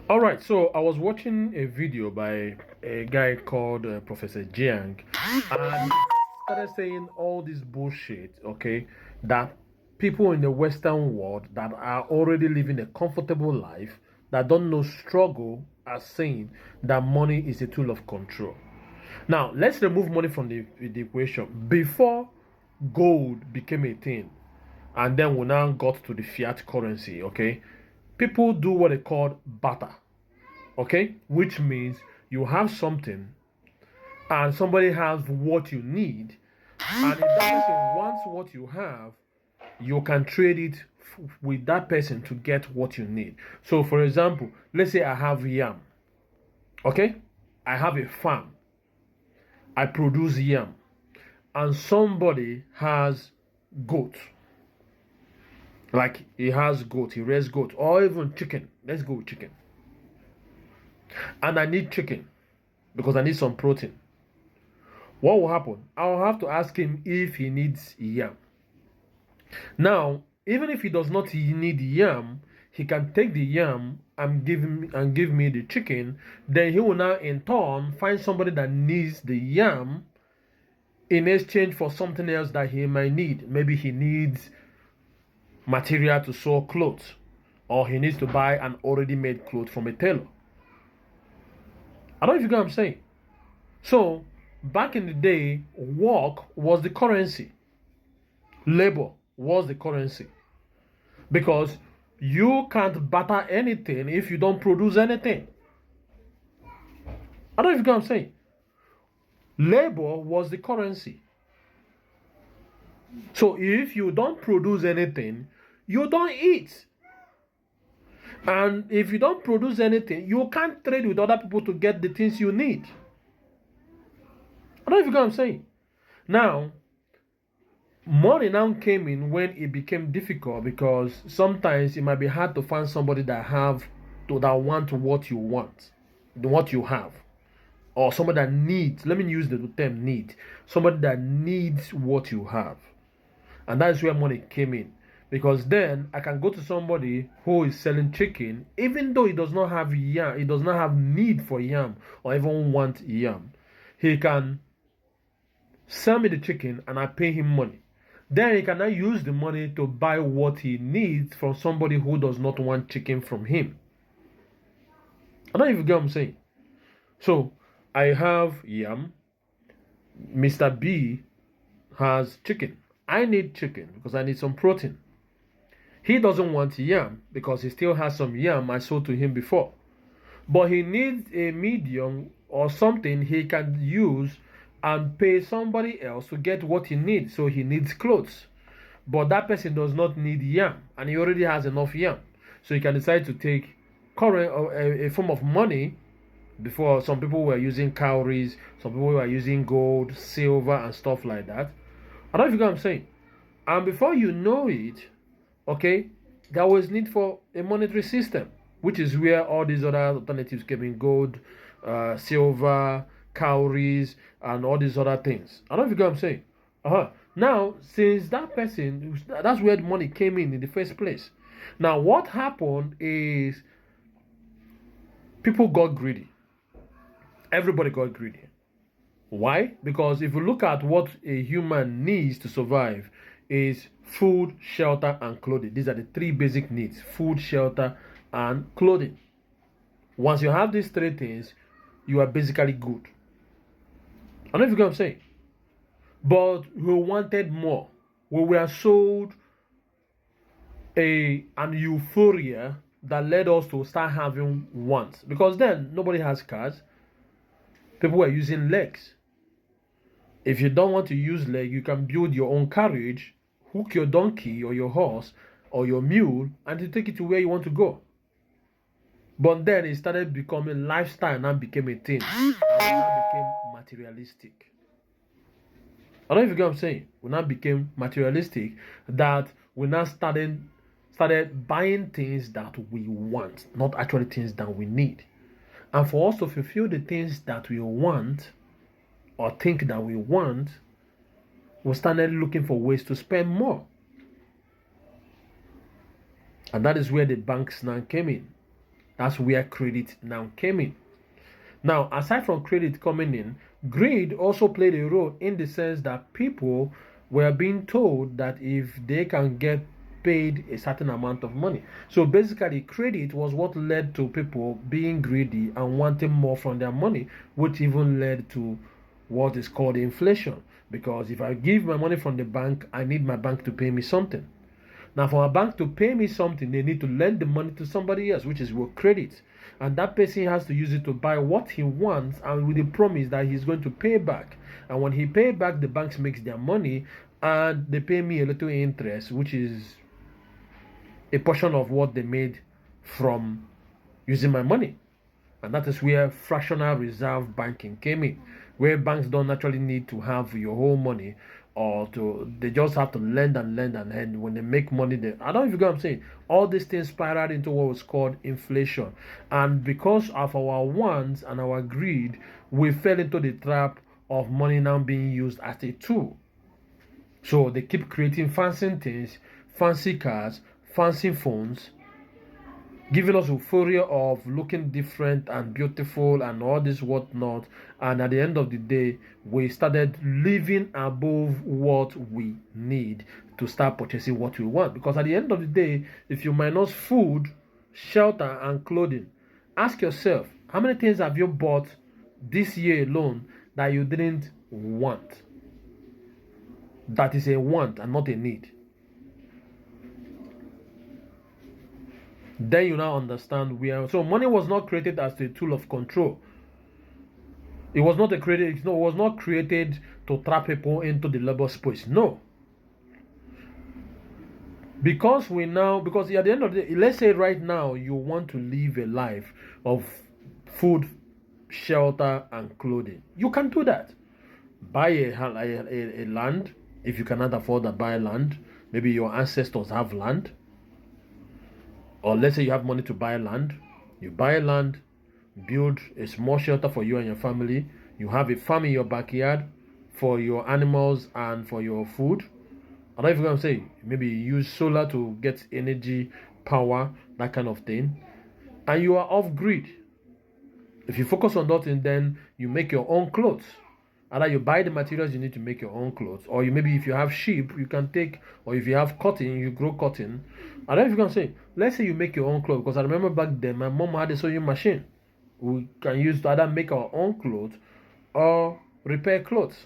All right, so I was watching a video by a guy called Professor Jiang, and he started saying all this bullshit, okay, that people in the Western world that are already living a comfortable life, that don't know struggle, are saying that money is a tool of control. Now, let's remove money from the equation. Before gold became a thing, and then we now got to the fiat currency, okay, people do what they call barter, okay, which means you have something and somebody has what you need, and if that person wants what you have, you can trade it with that person to get what you need. So for example, let's say I have yam, okay, I have a farm, I produce yam, and somebody has goat, like he has goat, he raises goat, or even chicken. Let's go with chicken. And I need chicken because I need some protein. What will happen? I'll have to ask him if he needs yam. Now, even if he does not need yam, he can take the yam and give me the chicken. Then he will now in turn find somebody that needs the yam in exchange for something else that he might need. Maybe he needs material to sew clothes, or he needs to buy an already made cloth from a tailor. I don't know if you get what I'm saying. So back in the day, work was the currency. Labor was the currency. Because you can't barter anything if you don't produce anything. I don't know if you get what I'm saying. Labor was the currency. So if you don't produce anything, you don't eat. And if you don't produce anything, you can't trade with other people to get the things you need. I don't know if you get what I'm saying. Now, money now came in when it became difficult, because sometimes it might be hard to find somebody that want what you have, or somebody that needs. Let me use the term need. Somebody that needs what you have, and that is where money came in. Because then I can go to somebody who is selling chicken, even though he does not have yam, he does not have need for yam or even want yam. He can sell me the chicken and I pay him money. Then he can now use the money to buy what he needs from somebody who does not want chicken from him. I don't even get what I'm saying. So I have yam. Mr. B has chicken. I need chicken because I need some protein. He doesn't want yam because he still has some yam I sold to him before. But he needs a medium or something he can use and pay somebody else to get what he needs. So he needs clothes. But that person does not need yam and he already has enough yam. So he can decide to take current or a form of money. Before, some people were using cowries, some people were using gold, silver, and stuff like that. I don't know if you get what I'm saying. And before you know it, okay, there was need for a monetary system, which is where all these other alternatives came in: gold, silver, cowries, and all these other things. I don't know if you get what I'm saying. Now, since that person, that's where the money came in the first place. Now, what happened is people got greedy. Everybody got greedy. Why? Because if you look at what a human needs to survive, is food, shelter, and clothing. These are the three basic needs: food, shelter, and clothing. Once you have these three things, you are basically good. I don't know if you get what I'm saying. But we wanted more. We were sold an euphoria that led us to start having wants. Because then nobody has cars. People were using legs. If you don't want to use leg, you can build your own carriage, hook your donkey or your horse or your mule, and to take it to where you want to go. But then it started becoming lifestyle and became a thing. And it now became materialistic. I don't know if you get what I'm saying. We now became materialistic, that we now started buying things that we want, not actually things that we need. And for us to fulfill the things that we want or think that we want, we started looking for ways to spend more. And that is where the banks now came in. That's where credit now came in. Now, aside from credit coming in, greed also played a role in the sense that people were being told that if they can get paid a certain amount of money. So basically, credit was what led to people being greedy and wanting more from their money, which even led to what is called inflation. Because if I give my money from the bank, I need my bank to pay me something. Now, for a bank to pay me something, they need to lend the money to somebody else, which is with credit. And that person has to use it to buy what he wants and with the promise that he's going to pay back. And when he pay back, the banks makes their money and they pay me a little interest, which is a portion of what they made from using my money. And that is where fractional reserve banking came in, where banks don't naturally need to have your whole money, or they just have to lend and lend and lend. When they make money, I don't know if you get what I'm saying. All these things spiraled into what was called inflation. And because of our wants and our greed, we fell into the trap of money now being used as a tool. So they keep creating fancy things, fancy cars, fancy phones, giving us euphoria of looking different and beautiful and all this whatnot. And at the end of the day, we started living above what we need to start purchasing what we want. Because at the end of the day, if you minus food, shelter, and clothing, ask yourself, how many things have you bought this year alone that you didn't want? That is a want and not a need. Then you now understand where. So money was not created as a tool of control. It was not created to trap people into the labor space. No. Because at the end of the day, let's say right now you want to live a life of food, shelter, and clothing. You can do that. Buy a land if you cannot afford to buy land. Maybe your ancestors have land. Or let's say you have money to buy land. You buy land, build a small shelter for you and your family. You have a farm in your backyard for your animals and for your food. I don't know if you're going to say, maybe you use solar to get energy, power, that kind of thing. And you are off grid. If you focus on that, and then you make your own clothes. Either you buy the materials you need to make your own clothes, or maybe if you have sheep, you can take, or if you have cotton, you grow cotton. I don't know if you can say, let's say you make your own clothes, because I remember back then my mom had a sewing machine. We can use to either make our own clothes or repair clothes.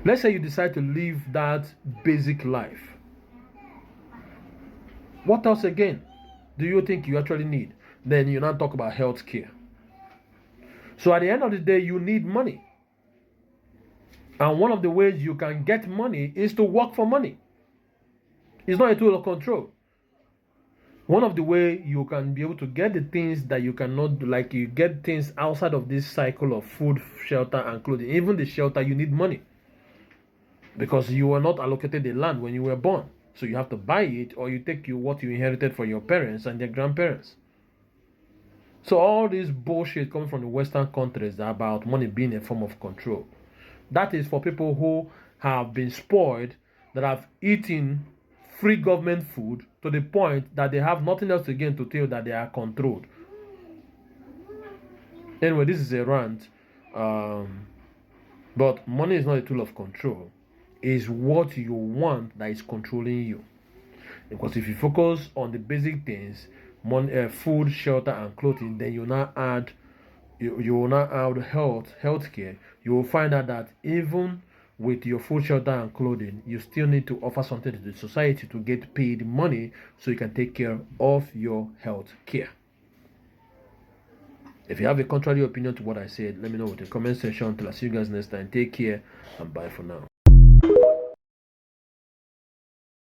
Let's say you decide to live that basic life. What else again do you think you actually need? Then you now talk about health care. So at the end of the day, you need money. And one of the ways you can get money is to work for money. It's not a tool of control. One of the ways you can be able to get the things that you cannot do, like you get things outside of this cycle of food, shelter, and clothing. Even the shelter, you need money. Because you were not allocated the land when you were born. So you have to buy it, or you take what you inherited from your parents and their grandparents. So all this bullshit coming from the Western countries about money being a form of control. That is for people who have been spoiled, that have eaten free government food to the point that they have nothing else to gain to tell that they are controlled. Anyway, this is a rant. But money is not a tool of control. It's what you want that is controlling you. Because if you focus on the basic things, money, food, shelter, and clothing, then you now add health care. You will find out that even with your food, shelter, and clothing, you still need to offer something to the society to get paid money so you can take care of your health care. If you have a contrary opinion to what I said, let me know in the comment section. Till I see you guys next time. Take care and bye for now.